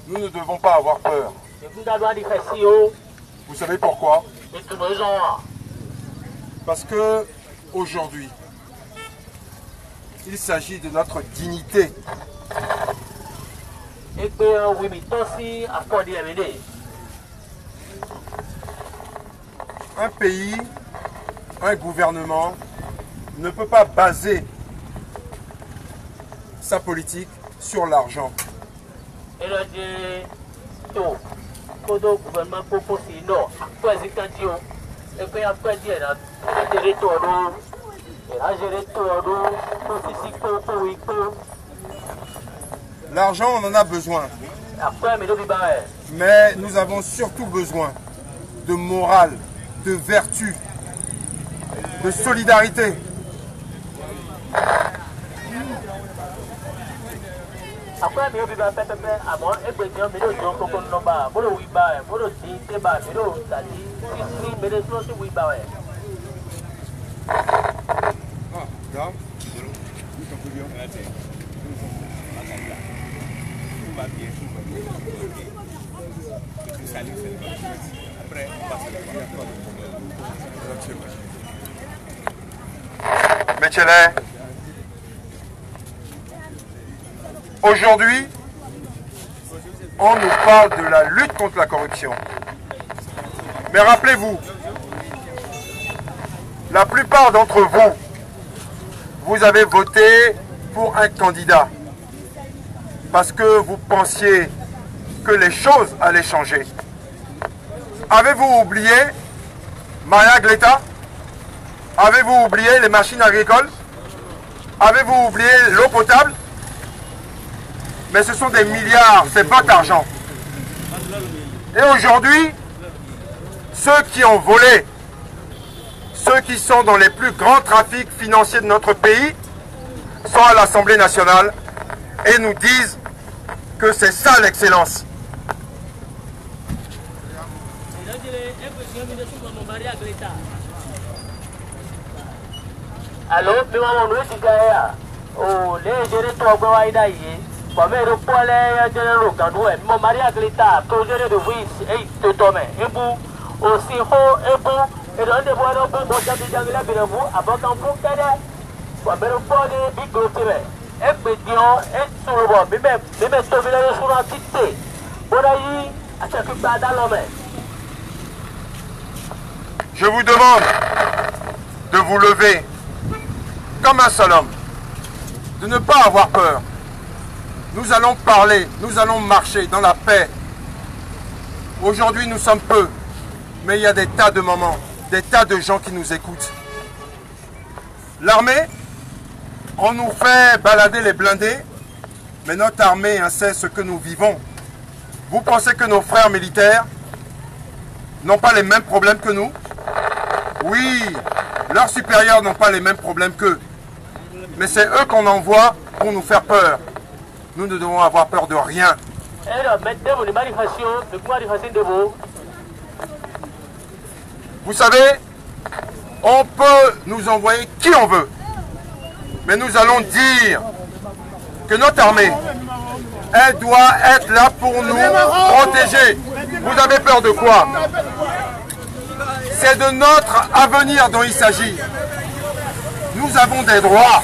Nous ne devons pas avoir peur. Vous savez pourquoi? Parce que aujourd'hui, il s'agit de notre dignité. Un pays, un gouvernement ne peut pas baser sa politique sur l'argent. L'argent, on en a besoin. Mais nous avons surtout besoin de morale, de vertu, de solidarité. Mechele, aujourd'hui, on nous parle de la lutte contre la corruption. Mais rappelez-vous, la plupart d'entre vous, vous avez voté pour un candidat parce que vous pensiez que les choses allaient changer. Avez-vous oublié Maria Gleta? Avez-vous oublié les machines agricoles? Avez-vous oublié l'eau potable? Mais ce sont des milliards, c'est votre argent. Et aujourd'hui, ceux qui ont volé, ceux qui sont dans les plus grands trafics financiers de notre pays, sont à l'Assemblée nationale et nous disent que c'est ça l'excellence. Allô, je vous demande de vous lever comme un seul homme, de ne pas avoir peur. Nous allons parler, nous allons marcher dans la paix. Aujourd'hui, nous sommes peu, mais il y a des tas de moments, des tas de gens qui nous écoutent. L'armée, on nous fait balader les blindés, mais notre armée sait ce que nous vivons. Vous pensez que nos frères militaires n'ont pas les mêmes problèmes que nous? Oui, leurs supérieurs n'ont pas les mêmes problèmes qu'eux. Mais c'est eux qu'on envoie pour nous faire peur. Nous ne devons avoir peur de rien. Vous savez, on peut nous envoyer qui on veut. Mais nous allons dire que notre armée, elle doit être là pour nous protéger. Vous avez peur de quoi? C'est de notre avenir dont il s'agit. Nous avons des droits.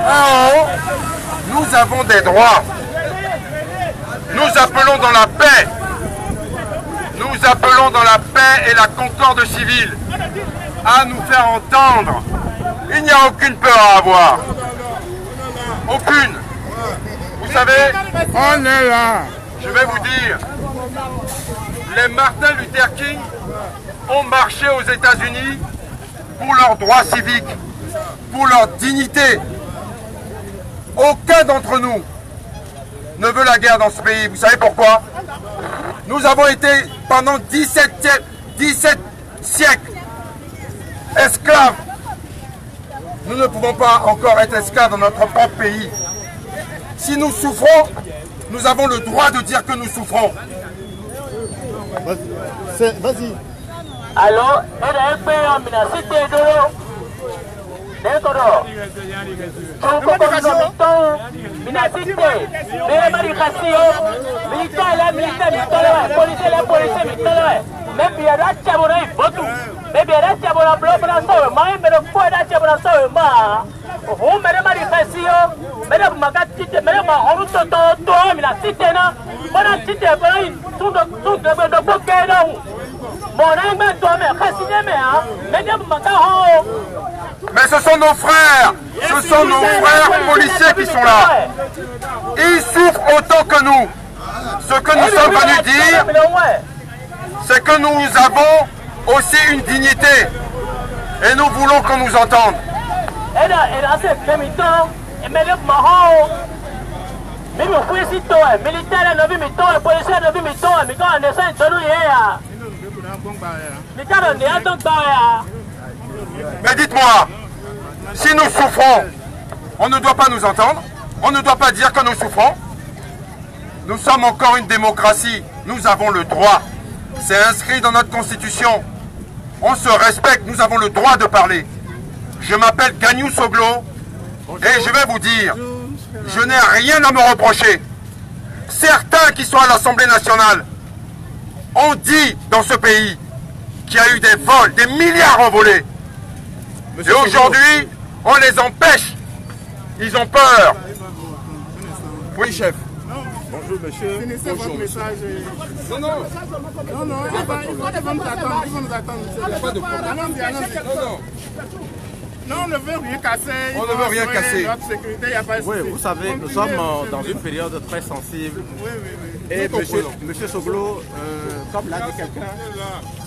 En haut, nous avons des droits. Nous appelons dans la paix. Nous appelons dans la paix et la concorde civile à nous faire entendre. Il n'y a aucune peur à avoir. Aucune. Vous savez, on est là. Je vais vous dire, les Martin Luther King ont marché aux États-Unis pour leurs droits civiques, pour leur dignité. Aucun d'entre nous ne veut la guerre dans ce pays. Vous savez pourquoi? Nous avons été pendant 17 siècles esclaves. Nous ne pouvons pas encore être esclaves dans notre propre pays. Si nous souffrons, nous avons le droit de dire que nous souffrons. Vas-y. Alors, Mais ce sont nos frères, policiers qui sont là. Ils souffrent autant que nous. Ce que nous sommes venus dire, c'est que nous avons aussi une dignité. Et nous voulons qu'on nous entende. Mais dites-moi, si nous souffrons, on ne doit pas nous entendre, on ne doit pas dire que nous souffrons. Nous sommes encore une démocratie, nous avons le droit. C'est inscrit dans notre constitution. On se respecte, nous avons le droit de parler. Je m'appelle Gagnou Soglo et je vais vous dire, je n'ai rien à me reprocher. Certains qui sont à l'Assemblée nationale ont dit dans ce pays qu'il y a eu des vols, des milliards envolés. Et aujourd'hui, on les empêche. Ils ont peur. Oui, chef. Bonjour, monsieur. Finissez votre message. Non, ils vont nous attendre. Ils vont nous attendre. Il n'y a pas de problème. Non, on ne veut rien casser. On ne veut rien casser. Notre sécurité, il n'y a pas de souci. Oui, vous savez, nous sommes dans une période très sensible. Oui. Et monsieur Soglo, comme l'a dit quelqu'un,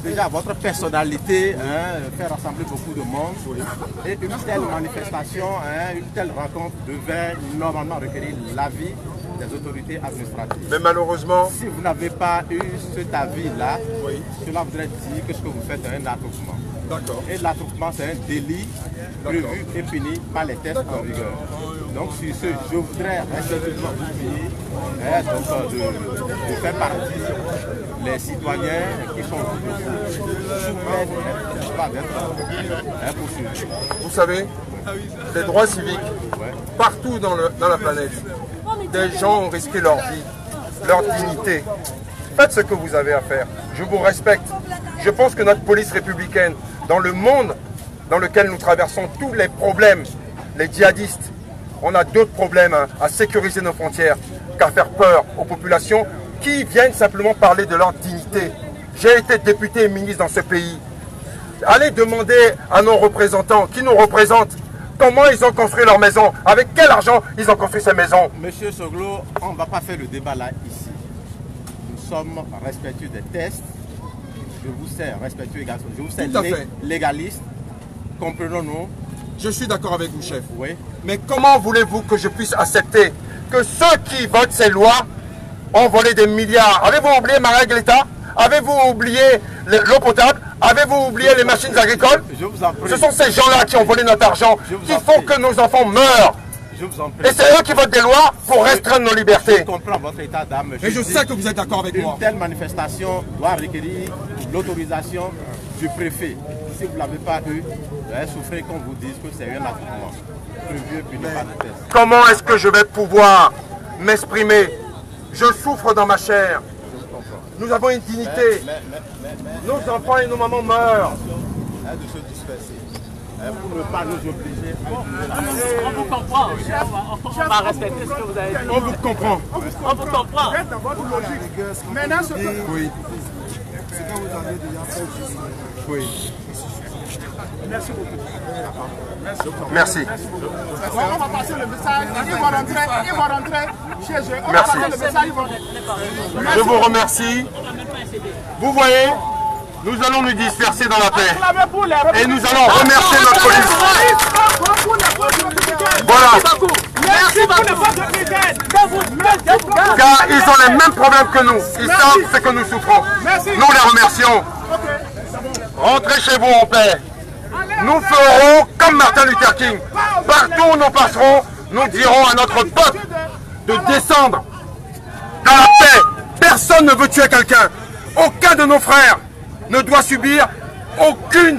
déjà votre personnalité fait rassembler beaucoup de monde. Et une telle manifestation, une telle rencontre devait normalement requérir l'avis des autorités administratives. Mais malheureusement, si vous n'avez pas eu cet avis-là, cela voudrait dire que ce que vous faites est un attroupement. D'accord. Et l'attroupement, c'est un délit prévu et puni par les tests en vigueur. Donc, sur ce, je voudrais respectueusement vous prier de faire partie les citoyens qui sont sous peine d'être poursuivis. vous savez, les droits civiques, partout dans la planète, des gens ont risqué leur vie, leur dignité. Faites ce que vous avez à faire. Je vous respecte. Je pense que notre police républicaine, dans le monde dans lequel nous traversons tous les problèmes, les djihadistes, on a d'autres problèmes à sécuriser nos frontières qu'à faire peur aux populations qui viennent simplement parler de leur dignité. J'ai été député et ministre dans ce pays. Allez demander à nos représentants qui nous représentent comment ils ont construit leur maison, avec quel argent ils ont construit ces maisons. Monsieur Soglo, on ne va pas faire le débat là, ici. Nous sommes respectueux des tests. Je vous sais respectueux également. Je vous sais légaliste. Comprenons-nous. Je suis d'accord avec vous, chef. Oui. Mais comment voulez-vous que je puisse accepter que ceux qui votent ces lois ont volé des milliards? Avez-vous oublié Maria Gleta? Avez-vous oublié l'eau potable? Avez-vous oublié les machines agricoles? Je vous en prie. Ce sont ces gens-là qui ont volé notre argent, qui font que nos enfants meurent. Je vous en prie. Et c'est eux qui votent des lois pour restreindre nos libertés. Je comprends votre état d'âme. Et je sais que vous êtes d'accord avec moi. Une telle manifestation doit requérir l'autorisation du préfet. Si vous ne l'avez pas eu, souffrez qu'on vous dise que c'est un attroupement. Comment est-ce que je vais pouvoir m'exprimer? Je souffre dans ma chair. Nous avons une dignité. Nos enfants et nos mamans meurent. De se disperser. Pour ne pas nous obliger. On vous comprend. On va respecter ce que vous avez dit. On vous comprend. On vous comprend. Maintenant, oui. Ce que vous avez déjà fait jusqu'ici. Oui. Merci beaucoup. Merci. On va passer le message. Ils vont rentrer chez eux. On Merci. va passer le message. Je vous remercie. Vous voyez, nous allons nous disperser dans la paix. Et nous allons remercier notre police. Voilà. Merci beaucoup. Car ils ont les mêmes problèmes que nous. Ils savent ce que nous souffrons. Nous les remercions. Rentrez chez vous en paix. Nous ferons comme Martin Luther King. Partout où nous passerons, nous dirons à notre peuple de descendre dans la paix. Personne ne veut tuer quelqu'un. Aucun de nos frères ne doit subir aucun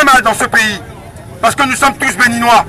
mal dans ce pays. Parce que nous sommes tous béninois.